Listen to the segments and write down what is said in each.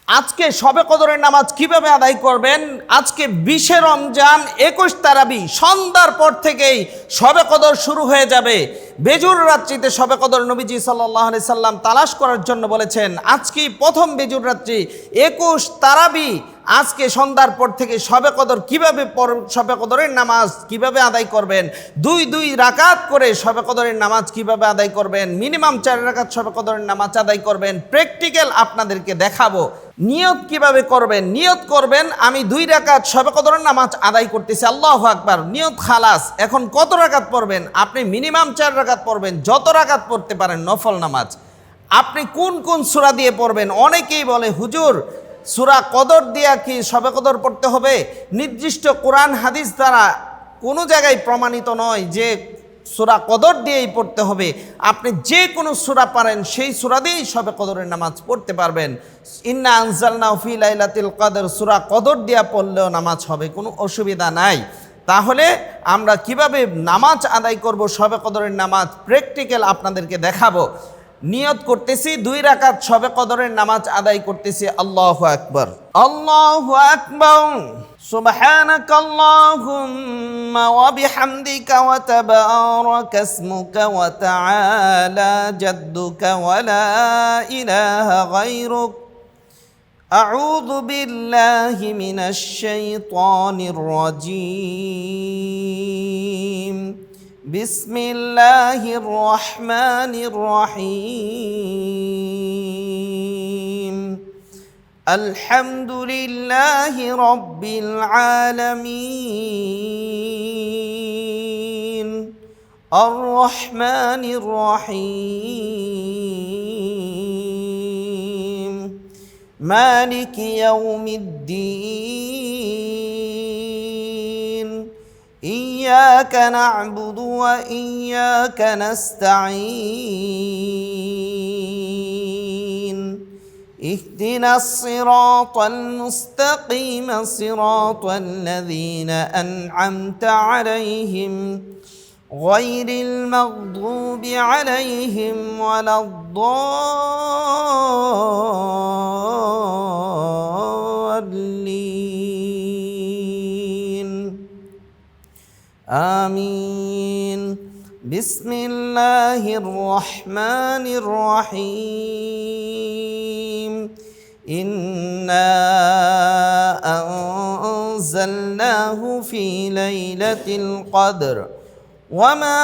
আজকে শবে কদরের নামাজ কিভাবে আদায় করবেন? আজকে 20 রমজান 21 তারাবি সন্ধ্যার পর থেকেই শবে কদর শুরু হয়ে যাবে। বেজুর রাত্রিতে শবে কদর নবীজি সাল্লাল্লাহু আলাইহি সাল্লাম তালাশ করার জন্য বলেছেন। আজকেই প্রথম বেজুর রাত্রি 21 তারাবি। আজকে সন্ধ্যার পর থেকে শবে কদর কিভাবে শবে কদরের নামাজ কিভাবে আদায় করবেন, দুই রাকাত করে শবে কদরের নামাজ কিভাবে আদায় করবেন, মিনিমাম 4 রাকাত শবে কদরের নামাজ আদায় করবেন, প্র্যাকটিক্যাল আপনাদেরকে দেখাবো। নিয়ত কিভাবে করবেন? নিয়ত করবেন আমি 2 রাকাত শবে কদরের নামাজ আদায় করতেছি, আল্লাহু আকবার, নিয়ত খালাস। এখন কত রাকাত পড়বেন? আপনি মিনিমাম 4 রাকাত পড়বেন, যত রাকাত পড়তে পারেন নফল নামাজ। আপনি কোন কোন সূরা দিয়ে পড়বেন? অনেকেই বলে হুজুর সূরা কদর দিয়া কি শবে কদর পড়তে হবে? নির্দিষ্ট কোরআন হাদিস দ্বারা কোনো জায়গায় প্রমাণিত নয় যে সূরা কদর দিয়েই পড়তে হবে। আপনি যে কোনো সূরা পারেন সেই সূরা দিয়েই শবে কদরের নামাজ পড়তে পারবেন। ইন্না আনজালনাহু ফি লাইলাতিল কদর সূরা কদর দিয়া পড়লেও নামাজ হবে, কোনো অসুবিধা নাই। তাহলে আমরা কিভাবে নামাজ আদায় করব শবে কদরের নামাজ প্র্যাকটিক্যাল আপনাদেরকে দেখাবো। নিয়ত করতেছি 2 রাকাত শবে কদরের নামাজ আদায় করতেছি। আল্লাহু আকবার, আল্লাহু আকবার। সুবহানাকাল্লাহুম্মা ওয়া বিহামদিকা ওয়া তাবারাকা ইসমুকা ওয়া তাআলা জাদ্দুকা ওয়া লা ইলাহা গায়রুক। আউযু বিল্লাহি মিনাশ শাইতানির রাজীম। বিসমিল্লাহির রহমানির রহিম। আলহামদুলিল্লাহি রাব্বিল আলামিন। আর রহমানির রহিম। মালিকি ইয়াউমিদ্দিন। إياك نعبد وإياك نستعين. اهدنا الصراط المستقيم صراط الذين أنعمت عليهم غير المغضوب عليهم ولا الضالين. آمين. بسم الله الرحمن الرحيم. إنا أنزلناه في ليلة القدر وما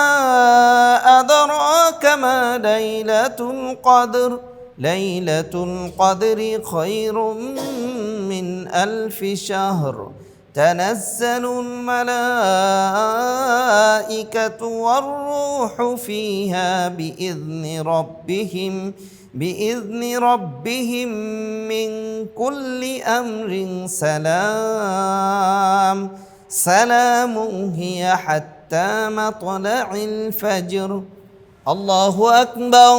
أدراك ما ليلة القدر. ليلة القدر خير من 1000 شهر. تنزل الملائكة والروح فيها بإذن ربهم من كل أمر. سلام هي حتى مطلع الفجر. الله أكبر.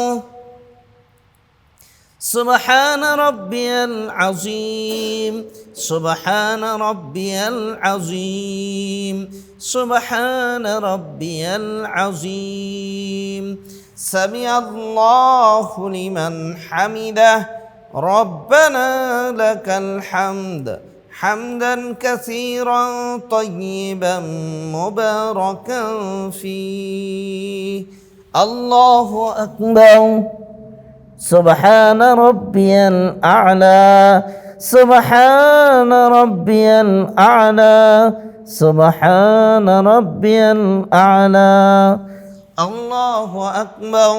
سبحان ربي العظيم. سبحان ربي العظيم. سبحان ربي العظيم. سمع الله لمن حمده. ربنا لك الحمد حمدا كثيرا طيبا مباركا فيه. الله أكبر. سبحان ربي الأعلى. سبحان ربي الأعلى. سبحان ربي الأعلى. الله أكبر.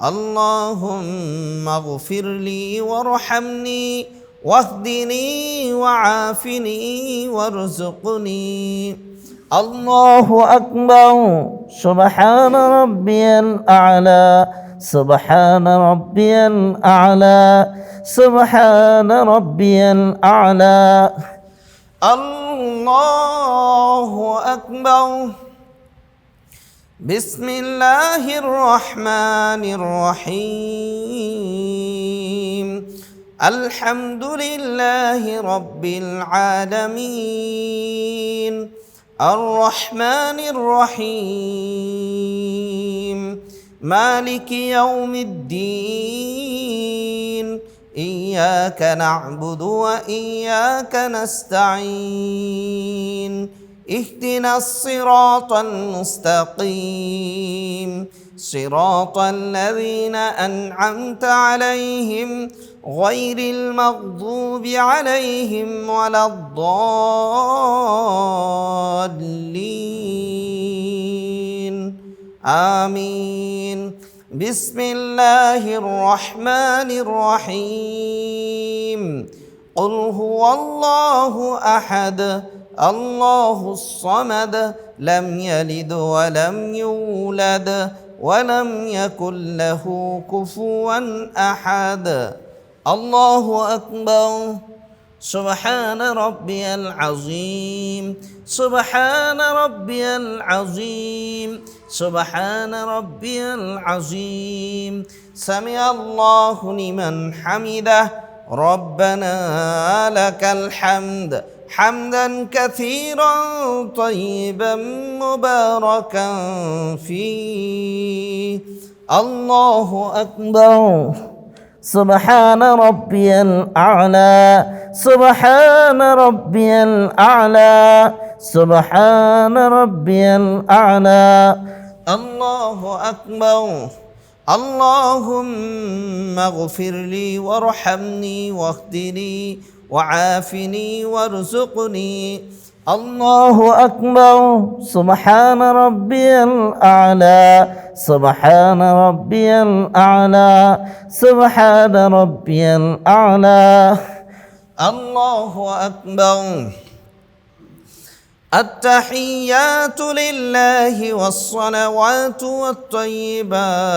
اللهم اغفر لي وارحمني واهدني وعافني وارزقني. الله أكبر. سبحان ربي الأعلى. سبحان ربي الأعلى. سبحان ربي الأعلى. الله أكبر. بسم الله الرحمن الرحيم. الحمد لله رب العالمين. الرحمن الرحيم. مالك يوم الدين. إياك نعبد وإياك نستعين اهدنا الصراط المستقيم صراط الذين أنعمت عليهم غير المغضوب عليهم ولا الضالين آمين بسم الله الرحمن الرحيم قل هو الله أحد الله الصمد لم يلد ولم يولد ولم يكن له كفوا أحد الله أكبر سبحان ربي العظيم سبحان ربي العظيم سبحان ربي العظيم سمع الله لمن حمده ربنا لك الحمد حمدا كثيرا طيبا مباركا فيه الله أكبر سبحان ربي الأعلى سبحان ربي الأعلى سبحان ربي الأعلى الله أكبر اللهم اغفر لي وارحمني واهدني وعافني وارزقني الله أكبر سبحان ربي الأعلى سبحان ربي الأعلى سبحان ربي الأعلى الله أكبر التحيات لله والصلوات والطيبات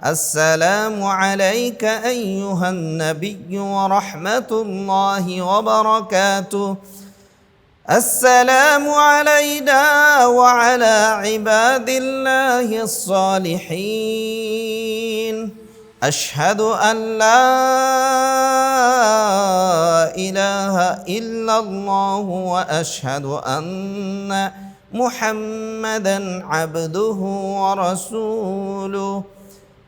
السلام عليك أيها النبي ورحمة الله وبركاته السلام علينا وعلى عباد الله الصالحين أشهد أن لا إله إلا الله وأشهد أن محمدا عبده ورسوله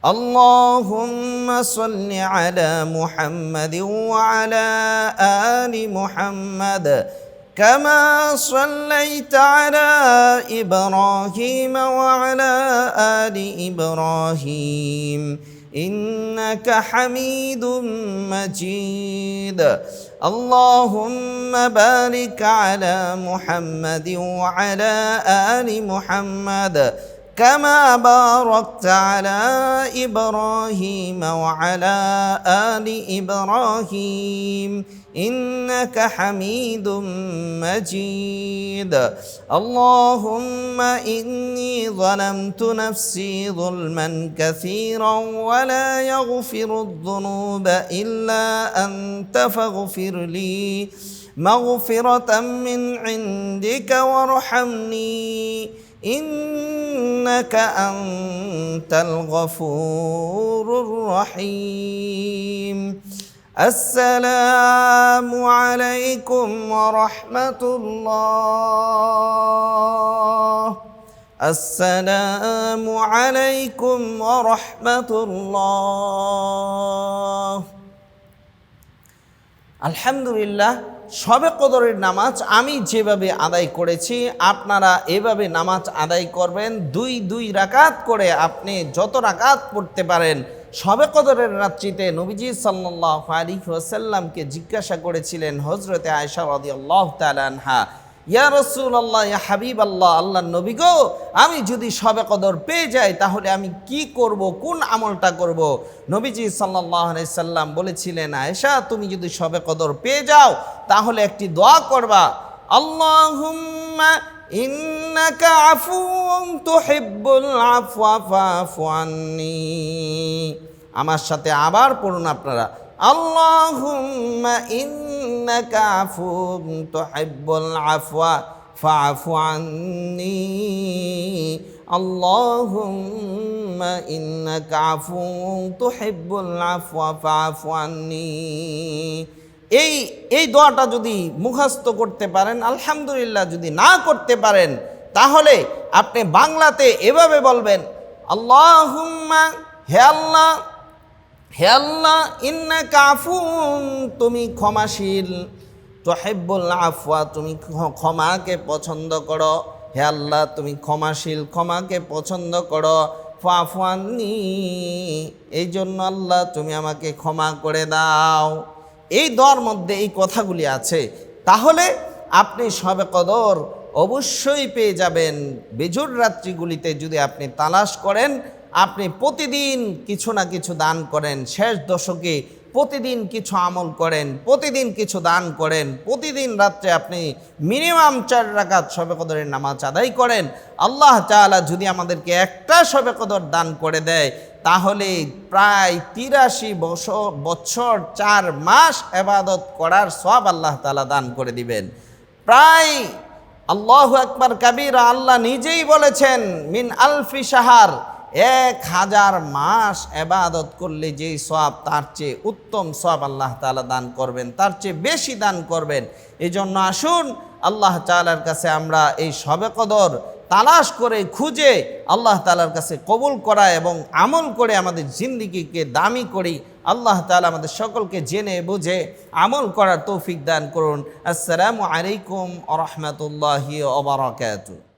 اللهم صل على محمد وعلى آل محمد كما صليت على إبراهيم وعلى آل إبراهيم إنك حميد مجيد اللهم بارك على محمد وعلى آل محمد كما باركت على إبراهيم وعلى آل إبراهيم إنك حميد مجيد اللهم إني ظلمت نفسي ظلما كثيرا ولا يغفر الذنوب إلا أنت فاغفر لي مغفرة من عندك وارحمني إنك أنت الغفور الرحيم السلام عليكم ورحمة الله السلام عليكم ورحمة الله আলহামদুলিল্লাহ শবে কদরের নামাজ আমি যেভাবে আদায় করেছি আপনারা এভাবে নামাজ আদায় করবেন, দুই রাকাত করে আপনি যত রাকাত পড়তে পারেন। শবে কদরের রাত্রিতে নবীজি সাল্লাল্লাহু আলাইহি ওয়াসাল্লামকে জিজ্ঞাসা করেছিলেন হযরতে আয়েশা রাদিয়াল্লাহু তাআলা আনহা, ইয়া রাসূলুল্লাহ, ইয়া হাবিবাল্লাহ, আল্লাহর নবী গো, আমি যদি শবে কদর পেয়ে যাই তাহলে আমি কি করব, কোন আমলটা করব? নবীজি সাল্লাল্লাহু আলাইহি সাল্লাম বলেছিলেন, আয়েশা তুমি যদি শবে কদর পেয়ে যাও তাহলে একটি দোয়া করবা, আল্লাহুম্মা ইন্নাকা আফুউন তুহিব্বুল আফওয়া ফাআফু আন্নী। আমার সাথে আবার পড়ুন আপনারা, আল্লাহুম্মা ইন্নাকা আফুউন তুহিব্বুল আফওয়া ফাআফু আন্নী। আল্লাহুম্মা ইন্নাকা আফুউন তুহিব্বুল আফওয়া ফাআফু আন্নী। এই দোয়াটা যদি মুখস্থ করতে পারেন আলহামদুলিল্লাহ, যদি না করতে পারেন তাহলে আপনি বাংলাতে এভাবে বলবেন, আল্লাহুম্মা, হে আল্লাহ, হে আল্লাহ ইন্নাকা আফুন, তুমি ক্ষমাশীল, তুহিব্বুল আফওয়া, তুমি ক্ষমাকে পছন্দ করো। হে আল্লাহ তুমি ক্ষমাশীল, ক্ষমাকে পছন্দ করো। ফাফু আন্নি, এই জন্য আল্লাহ তুমি আমাকে ক্ষমা করে দাও। এই দোয়ার মধ্যে এই কথাগুলি আছে। তাহলে আপনি শবে কদর অবশ্যই পেয়ে যাবেন। বেজুর রাত্রিগুলিতে যদি আপনি তালাশ করেন, আপনি প্রতিদিন কিছু না কিছু দান করেন, শেষ দশকে প্রতিদিন কিছু আমল করেন, প্রতিদিন কিছু দান করেন, প্রতিদিন রাত্রে আপনি মিনিমাম 4 রাকাত শবে কদরের নামাজ আদায় করেন, আল্লাহ তাআলা যদি আমাদেরকে একটা শবে কদর দান করে দেয়, তাহলে প্রায় 83 বছর 4 মাস ইবাদত করার সওয়াব আল্লাহ তাআলা দান করে দিবেন। প্রায় আল্লাহু আকবার কাবীরা, আল্লাহ নিজেই বলেছেন মিন আলফি শাহর, 1000 মাস ইবাদত করলে যেই সওয়াব, তার চেয়ে উত্তম সওয়াব আল্লাহ তাআলা দান করবেন, তার চেয়ে বেশি দান করবেন। এই জন্য আসুন আল্লাহ তাআলার কাছে আমরা এই শবে কদর তালাশ করে খুঁজে আল্লাহ তাআলার কাছে কবুল করা এবং আমল করে আমাদের জিন্দেগিকে দামি করি। আল্লাহ তাআলা আমাদের সকলকে জেনে বুঝে আমল করার তৌফিক দান করুন। আসসালামু আলাইকুম ওয়া রাহমাতুল্লাহি ওয়া বারাকাতুহু।